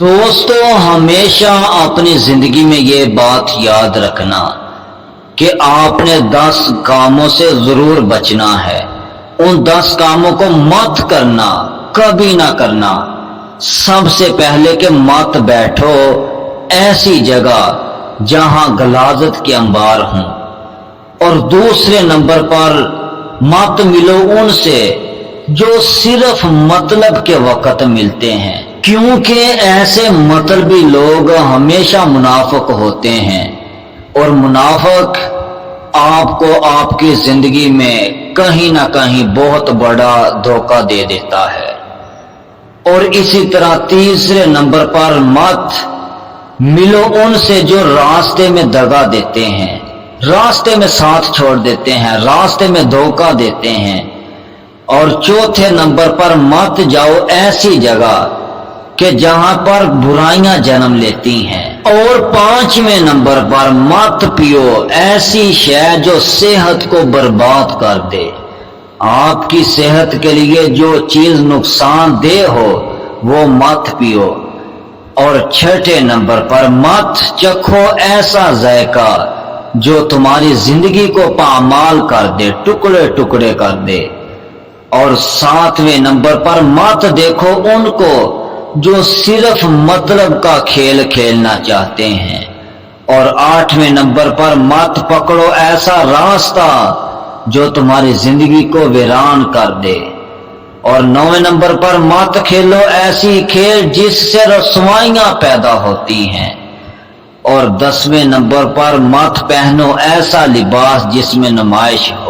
دوستو، ہمیشہ اپنی زندگی میں یہ بات یاد رکھنا کہ آپ نے 10 کاموں سے ضرور بچنا ہے۔ ان 10 کاموں کو مت کرنا، کبھی نہ کرنا۔ سب سے پہلے کہ مت بیٹھو ایسی جگہ جہاں غلاظت کے انبار ہوں، اور دوسرے نمبر پر مت ملو ان سے جو صرف مطلب کے وقت ملتے ہیں، کیونکہ ایسے مطلبی لوگ ہمیشہ منافق ہوتے ہیں، اور منافق آپ کو آپ کی زندگی میں کہیں نہ کہیں بہت بڑا دھوکہ دے دیتا ہے۔ اور اسی طرح تیسرے نمبر پر مت ملو ان سے جو راستے میں دغا دیتے ہیں، راستے میں ساتھ چھوڑ دیتے ہیں، راستے میں دھوکہ دیتے ہیں۔ اور چوتھے نمبر پر مت جاؤ ایسی جگہ کہ جہاں پر برائیاں جنم لیتی ہیں۔ اور 5ویں نمبر پر مت پیو ایسی شے جو صحت کو برباد کر دے۔ آپ کی صحت کے لیے جو چیز نقصان دہ ہو وہ مت پیو۔ اور 6 نمبر پر مت چکھو ایسا ذائقہ جو تمہاری زندگی کو پامال کر دے، ٹکڑے ٹکڑے کر دے۔ اور 7ویں نمبر پر مت دیکھو ان کو جو صرف مطلب کا کھیل کھیلنا چاہتے ہیں۔ اور 8ویں نمبر پر مت پکڑو ایسا راستہ جو تمہاری زندگی کو ویران کر دے۔ اور 9ویں نمبر پر مت کھیلو ایسی کھیل جس سے رسوائیاں پیدا ہوتی ہیں۔ اور 10ویں نمبر پر مت پہنو ایسا لباس جس میں نمائش ہو۔